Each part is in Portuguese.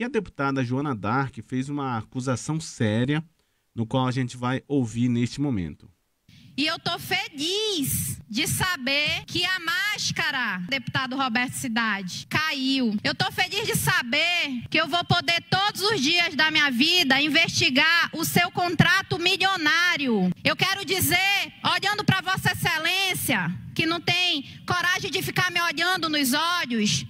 E a deputada Joana D'Arc fez uma acusação séria, no qual a gente vai ouvir neste momento. E eu tô feliz de saber que a máscara, deputado Roberto Cidade, caiu. Eu tô feliz de saber que eu vou poder todos os dias da minha vida investigar o seu contrato milionário. Eu quero dizer, olhando para Vossa Excelência, que não tem coragem de ficar me olhando nos olhos,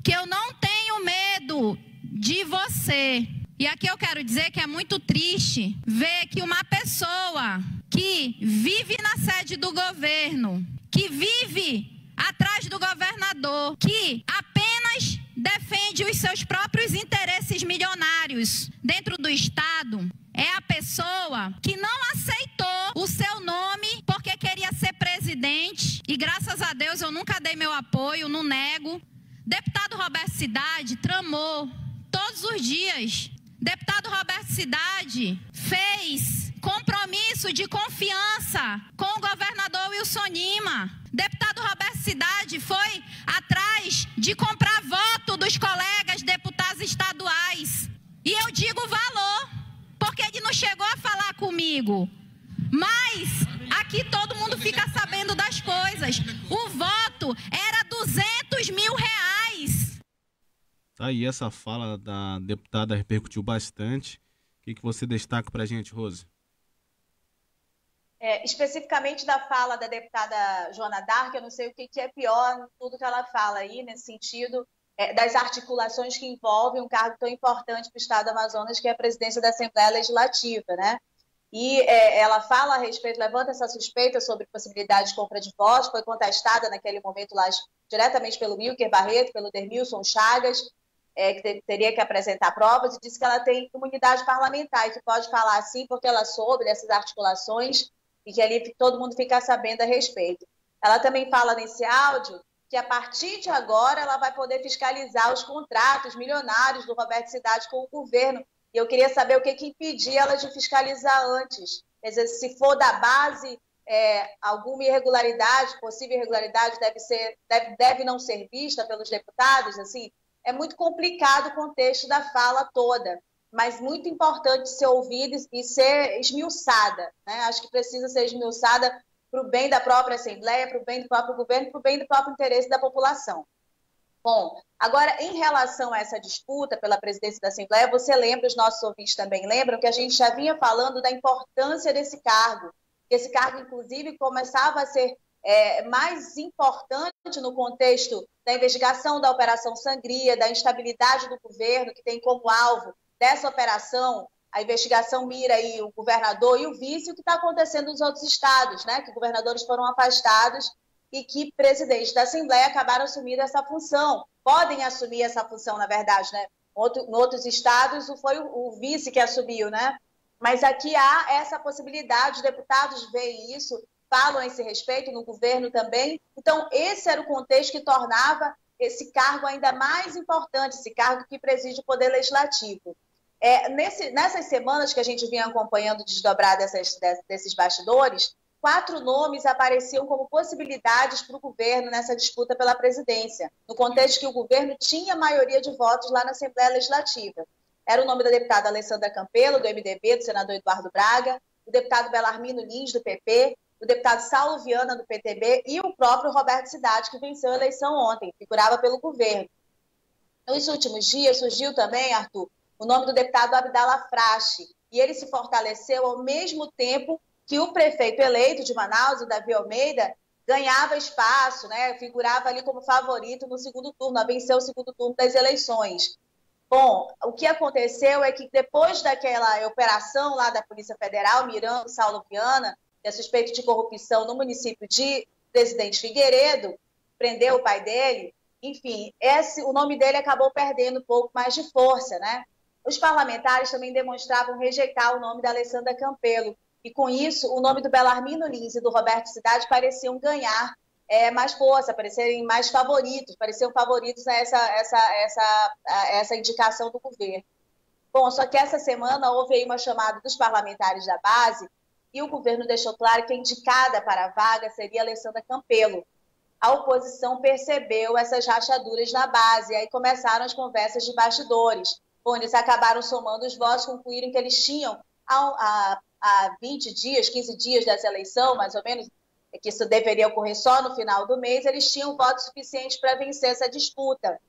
que eu não tenho medo de você. E aqui eu quero dizer que é muito triste ver que uma pessoa que vive na sede do governo, que vive atrás do governador, que apenas defende os seus próprios interesses milionários dentro do Estado, é a pessoa que não aceitou o seu nome porque queria ser presidente. E graças a Deus eu nunca dei meu apoio, não nego. Deputado Roberto Cidade tramou todos os dias. Deputado Roberto Cidade fez compromisso de confiança com o governador Wilson Lima. Deputado Roberto Cidade foi atrás de comprar voto dos colegas deputados estaduais. E eu digo o valor, porque ele não chegou a falar comigo. Mas aqui todo mundo fica sabendo das coisas. O voto era R$200 mil. Aí essa fala da deputada repercutiu bastante. O que você destaca para a gente, Rose? Especificamente da fala da deputada Joana D'Arc, eu não sei o que é pior em tudo que ela fala aí, nesse sentido das articulações que envolvem um cargo tão importante para o Estado do Amazonas, que é a presidência da Assembleia Legislativa, né? E ela fala a respeito, levanta essa suspeita sobre possibilidade de compra de votos, foi contestada naquele momento lá diretamente pelo Milker Barreto, pelo Dermilson Chagas, que teria que apresentar provas, e disse que ela tem imunidade parlamentar e que pode falar assim porque ela soube dessas articulações e que ali todo mundo fica sabendo a respeito. Ela também fala nesse áudio que a partir de agora ela vai poder fiscalizar os contratos milionários do Roberto Cidade com o governo. E eu queria saber o que impedia ela de fiscalizar antes. Quer dizer, se for da base alguma irregularidade, possível irregularidade, deve não ser vista pelos deputados, assim. É muito complicado o contexto da fala toda, mas muito importante ser ouvida e ser esmiuçada, né? Acho que precisa ser esmiuçada para o bem da própria Assembleia, para o bem do próprio governo, para o bem do próprio interesse da população. Bom, agora, em relação a essa disputa pela presidência da Assembleia, você lembra, os nossos ouvintes também lembram, que a gente já vinha falando da importância desse cargo, que esse cargo, inclusive, começava a ser mais importante no contexto da investigação da Operação Sangria, da instabilidade do governo, que tem como alvo dessa operação, a investigação mira aí o governador e o vice, o que está acontecendo nos outros estados, né? Que governadores foram afastados e que presidentes da Assembleia acabaram assumindo essa função, podem assumir essa função, na verdade, né? Em outros estados foi o vice que assumiu, né? Mas aqui há essa possibilidade, os deputados veem isso, falam a esse respeito, no governo também. Então, esse era o contexto que tornava esse cargo ainda mais importante, esse cargo que preside o Poder Legislativo. Nessas semanas que a gente vinha acompanhando o desdobrar desses bastidores, 4 nomes apareciam como possibilidades para o governo nessa disputa pela presidência, no contexto que o governo tinha maioria de votos lá na Assembleia Legislativa. Era o nome da deputada Alessandra Campelo, do MDB, do senador Eduardo Braga, o deputado Belarmino Lins, do PP, o deputado Saulo Viana, do PTB, e o próprio Roberto Cidade, que venceu a eleição ontem, figurava pelo governo. Nos últimos dias surgiu também, Arthur, o nome do deputado Abdala Frache, e ele se fortaleceu ao mesmo tempo que o prefeito eleito de Manaus, o Davi Almeida, ganhava espaço, né, figurava ali como favorito no segundo turno, a vencer o segundo turno das eleições. Bom, o que aconteceu é que depois daquela operação lá da Polícia Federal, mirando Saulo Viana, que é suspeito de corrupção no município de Presidente Figueiredo, prendeu o pai dele, enfim, o nome dele acabou perdendo um pouco mais de força, né? Os parlamentares também demonstravam rejeitar o nome da Alessandra Campelo, e com isso o nome do Belarmino Lins e do Roberto Cidade pareciam ganhar mais força, pareciam mais favoritos, a essa indicação do governo. Bom, só que essa semana houve aí uma chamada dos parlamentares da base e o governo deixou claro que a indicada para a vaga seria Alessandra Campelo. A oposição percebeu essas rachaduras na base, e aí começaram as conversas de bastidores. Bom, eles acabaram somando os votos, concluíram que eles tinham, há 20 dias, 15 dias dessa eleição, mais ou menos, que isso deveria ocorrer só no final do mês, eles tinham votos suficientes para vencer essa disputa.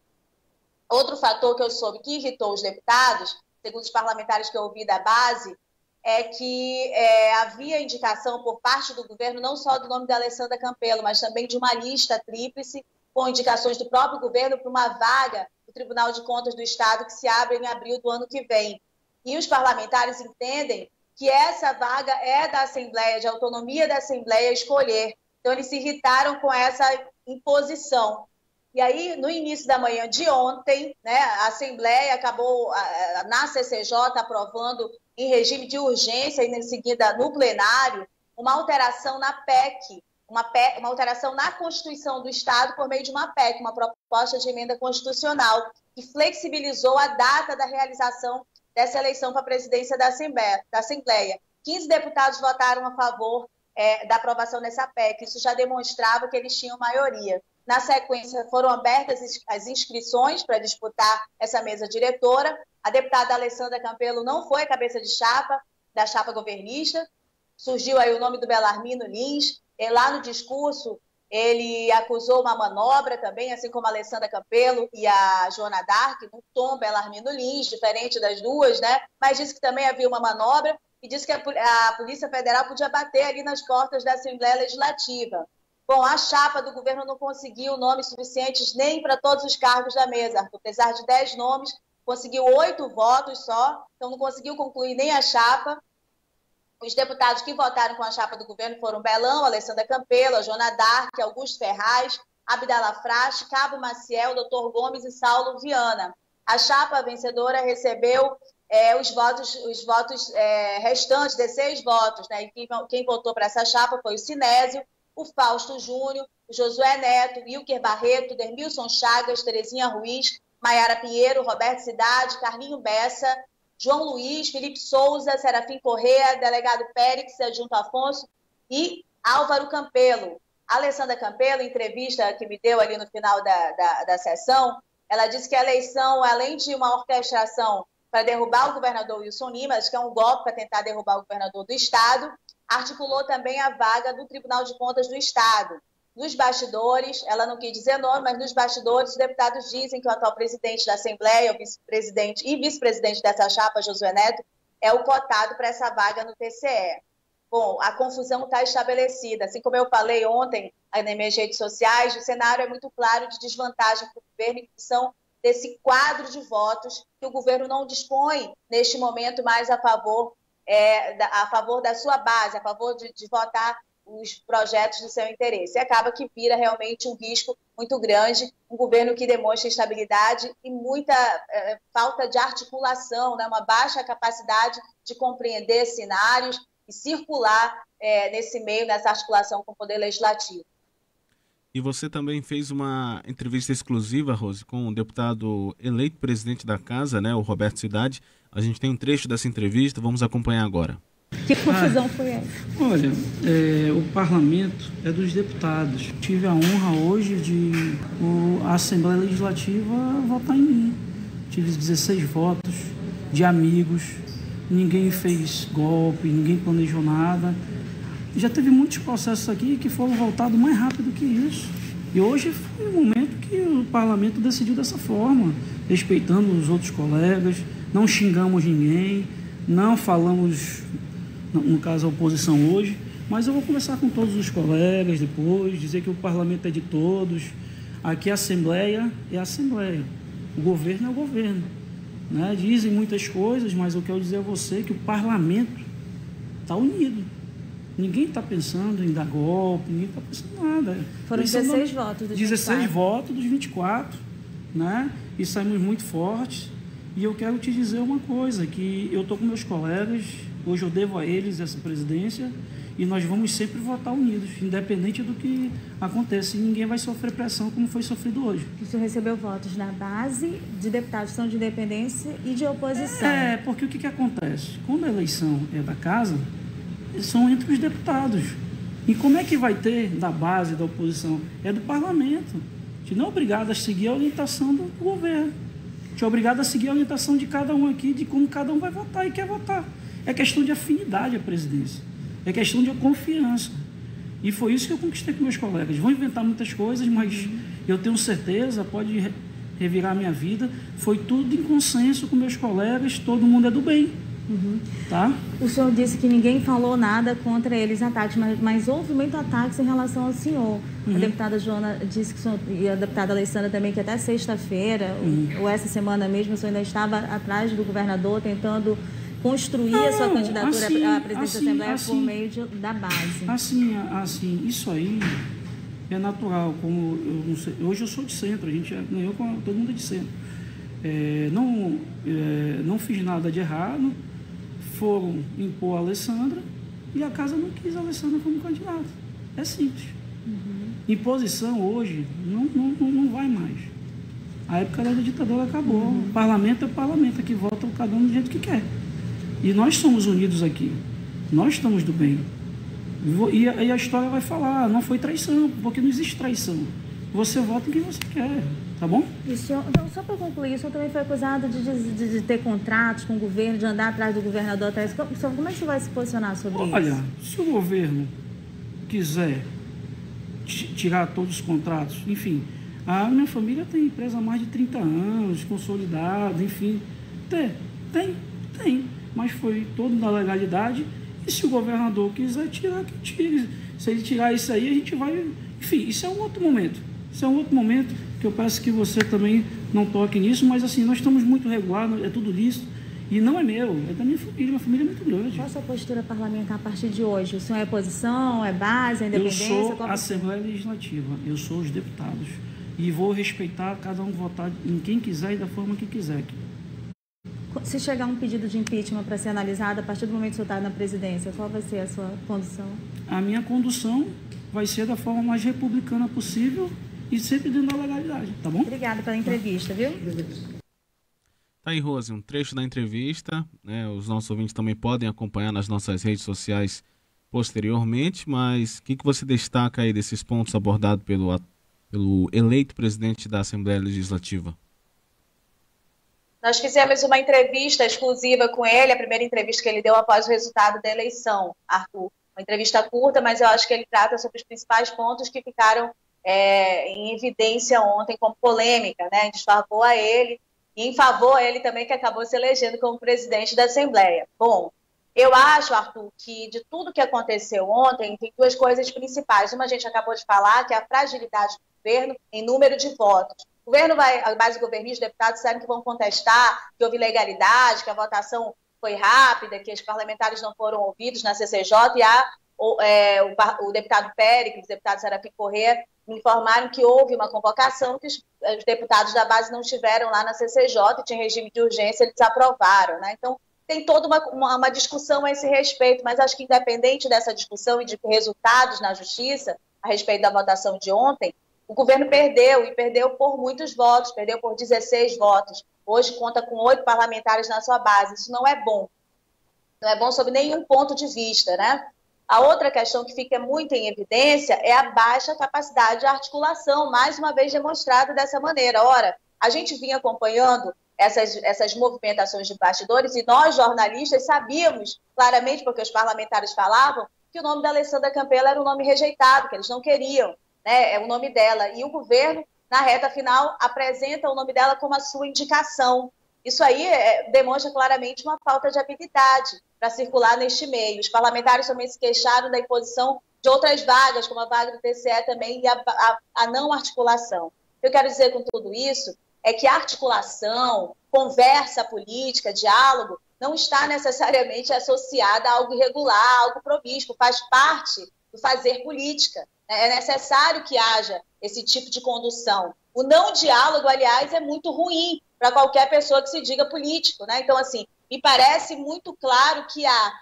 Outro fator que eu soube que irritou os deputados, segundo os parlamentares que eu ouvi da base, é que havia indicação por parte do governo não só do nome da Alessandra Campelo, mas também de uma lista tríplice com indicações do próprio governo para uma vaga do Tribunal de Contas do Estado que se abre em abril do ano que vem. E os parlamentares entendem que essa vaga é da Assembleia, de autonomia da Assembleia escolher. Então, eles se irritaram com essa imposição. E aí, no início da manhã de ontem, né, a Assembleia acabou, na CCJ, aprovando em regime de urgência e, em seguida, no plenário, uma alteração na PEC, uma alteração na Constituição do Estado por meio de uma PEC, uma proposta de emenda constitucional, que flexibilizou a data da realização dessa eleição para a presidência da Assembleia. 15 deputados votaram a favor da aprovação dessa PEC. Isso já demonstrava que eles tinham maioria. Na sequência, foram abertas as inscrições para disputar essa mesa diretora. A deputada Alessandra Campelo não foi a cabeça de chapa, da chapa governista. Surgiu aí o nome do Belarmino Lins. E lá no discurso, ele acusou uma manobra também, assim como a Alessandra Campelo e a Joana Dark, no tom Belarmino Lins, diferente das duas, né? Mas disse que também havia uma manobra e disse que a Polícia Federal podia bater ali nas portas da Assembleia Legislativa. Bom, a chapa do governo não conseguiu nomes suficientes nem para todos os cargos da mesa, Arthur. Apesar de 10 nomes, conseguiu 8 votos só, então não conseguiu concluir nem a chapa. Os deputados que votaram com a chapa do governo foram Belão, Alessandra Campelo, a Joana Dark, Augusto Ferraz, Abdala Frache, Cabo Maciel, Dr. Gomes e Saulo Viana. A chapa vencedora recebeu os votos restantes, 16 votos, né? E quem votou para essa chapa foi o Sinésio, o Fausto Júnior, o Josué Neto, Wilker Barreto, Dermilson Chagas, Terezinha Ruiz, Maiara Pinheiro, Roberto Cidade, Carlinho Bessa, João Luiz, Felipe Souza, Serafim Corrêa, delegado Périx, adjunto Afonso e Álvaro Campelo. A Alessandra Campelo, em entrevista que me deu ali no final da sessão, ela disse que a eleição, além de uma orquestração para derrubar o governador Wilson Lima, acho que é um golpe para tentar derrubar o governador do Estado, articulou também a vaga do Tribunal de Contas do Estado. Nos bastidores, ela não quis dizer nome, mas nos bastidores, os deputados dizem que o atual presidente da Assembleia, o vice-presidente e vice-presidente dessa chapa, Josué Neto, é o cotado para essa vaga no TCE. Bom, a confusão está estabelecida. Assim como eu falei ontem nas minhas redes sociais, o cenário é muito claro de desvantagem para o governo em função desse quadro de votos que o governo não dispõe, neste momento, mais a favor da sua base, a favor de votar os projetos do seu interesse. E acaba que vira realmente um risco muito grande, um governo que demonstra instabilidade e muita falta de articulação, né? Uma baixa capacidade de compreender cenários e circular nesse meio, nessa articulação com o Poder Legislativo. E você também fez uma entrevista exclusiva, Rose, com o deputado eleito presidente da Casa, né, o Roberto Cidade. A gente tem um trecho dessa entrevista, vamos acompanhar agora. Que confusão foi essa? Olha, o parlamento é dos deputados. Tive a honra hoje de a Assembleia Legislativa votar em mim. Tive 16 votos de amigos, ninguém fez golpe, ninguém planejou nada. Já teve muitos processos aqui que foram votados mais rápido que isso. E hoje foi o momento que o parlamento decidiu dessa forma, respeitando os outros colegas, não xingamos ninguém, não falamos, no caso, a oposição hoje, mas eu vou conversar com todos os colegas depois, dizer que o parlamento é de todos, aqui a Assembleia é a Assembleia, o governo é o governo. Né? Dizem muitas coisas, mas eu quero dizer a você que o parlamento está unido. Ninguém está pensando em dar golpe, ninguém está pensando em nada. Foram 16 votos dos 16 24. votos dos 24, né? E saímos muito fortes. E eu quero te dizer uma coisa, que eu estou com meus colegas, hoje eu devo a eles essa presidência, e nós vamos sempre votar unidos, independente do que aconteça. E ninguém vai sofrer pressão como foi sofrido hoje. O senhor recebeu votos na base de deputados que são de independência e de oposição. Porque o que acontece? Quando a eleição é da casa, são entre os deputados. E como é que vai ter da base da oposição? É do parlamento. A gente não é obrigado a seguir a orientação do governo. A gente é obrigado a seguir a orientação de cada um aqui, de como cada um vai votar e quer votar. É questão de afinidade a presidência. É questão de confiança. E foi isso que eu conquistei com meus colegas. Vão inventar muitas coisas, mas eu tenho certeza, pode revirar a minha vida. Foi tudo em consenso com meus colegas, todo mundo é do bem. Tá? O senhor disse que ninguém falou nada contra eles ataques, mas houve muito ataques em relação ao senhor. A deputada Joana disse que o senhor, e a deputada Alessandra também, que até sexta-feira, ou essa semana mesmo, o senhor ainda estava atrás do governador tentando construir a sua candidatura à presidência da Assembleia por meio da base. Assim, isso aí é natural. Como eu não sei, hoje eu sou de centro, a gente ganhou com todo mundo de centro. Não fiz nada de errado, foram impor a Alessandra e a casa não quis a Alessandra como candidata. É simples. Imposição hoje não vai mais. A época da ditadura acabou. O parlamento é o parlamento, que vota cada um do jeito que quer. E nós somos unidos aqui. Nós estamos do bem. E a história vai falar, não foi traição, porque não existe traição. Você vota em quem você quer, tá bom? E senhor, então, só para concluir, o senhor também foi acusado de ter contratos com o governo, de andar atrás do governador. Como é que você vai se posicionar sobre isso? Olha, se o governo quiser tirar todos os contratos, enfim, a minha família tem empresa há mais de 30 anos, consolidada, enfim, tem. Mas foi todo na legalidade, e se o governador quiser tirar, que tire. Se ele tirar isso aí, a gente vai... Enfim, isso é um outro momento. Isso é um outro momento que eu peço que você também não toque nisso, mas assim, nós estamos muito regulados, é tudo lícito, e não é meu, é da minha família é muito grande. Qual a sua postura parlamentar a partir de hoje? O senhor é oposição, é base, é independência? Eu sou a Assembleia Legislativa, eu sou os deputados, e vou respeitar cada um votar em quem quiser e da forma que quiser. Se chegar um pedido de impeachment para ser analisado, a partir do momento que o senhor está na presidência, qual vai ser a sua condução? A minha condução vai ser da forma mais republicana possível e sempre dentro da legalidade, tá bom? Obrigada pela entrevista, viu? Tá aí, Rose, um trecho da entrevista, né? Os nossos ouvintes também podem acompanhar nas nossas redes sociais posteriormente, mas o que você destaca aí desses pontos abordados pelo eleito presidente da Assembleia Legislativa? Nós fizemos uma entrevista exclusiva com ele, a primeira entrevista que ele deu após o resultado da eleição, Arthur. Uma entrevista curta, mas eu acho que ele trata sobre os principais pontos que ficaram em evidência ontem como polêmica, né? Desfavor a ele e em favor a ele também, que acabou se elegendo como presidente da Assembleia. Bom, eu acho, Arthur, que de tudo que aconteceu ontem, tem duas coisas principais. Uma a gente acabou de falar, que é a fragilidade do governo em número de votos. O governo a base governista, os deputados disseram que vão contestar, que houve ilegalidade, que a votação foi rápida, que os parlamentares não foram ouvidos na CCJ, e o deputado Péricles, os deputados Serafim Corrêa, me informaram que houve uma convocação, que os deputados da base não estiveram lá na CCJ, tinha regime de urgência, eles aprovaram, né? Então, tem toda uma discussão a esse respeito, mas acho que independente dessa discussão e de resultados na justiça, a respeito da votação de ontem, o governo perdeu, e perdeu por muitos votos, perdeu por 16 votos. Hoje conta com 8 parlamentares na sua base. Isso não é bom. Não é bom sob nenhum ponto de vista, né? A outra questão que fica muito em evidência é a baixa capacidade de articulação, mais uma vez demonstrada dessa maneira. Ora, a gente vinha acompanhando essas movimentações de bastidores e nós, jornalistas, sabíamos claramente, porque os parlamentares falavam, que o nome da Alessandra Campelo era um nome rejeitado, que eles não queriam, né? É o nome dela. E o governo, na reta final, apresenta o nome dela como a sua indicação. Isso aí demonstra claramente uma falta de habilidade para circular neste meio. Os parlamentares também se queixaram da imposição de outras vagas, como a vaga do TCE também, e a não articulação. O que eu quero dizer com tudo isso é que a articulação, conversa política, diálogo, não está necessariamente associada a algo irregular, algo promíscuo, faz parte do fazer política. É necessário que haja esse tipo de condução. O não diálogo, aliás, é muito ruim para qualquer pessoa que se diga político, né? Então, assim, me parece muito claro que há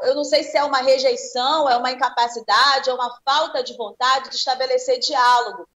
eu não sei se é uma rejeição, é uma incapacidade, é uma falta de vontade de estabelecer diálogo.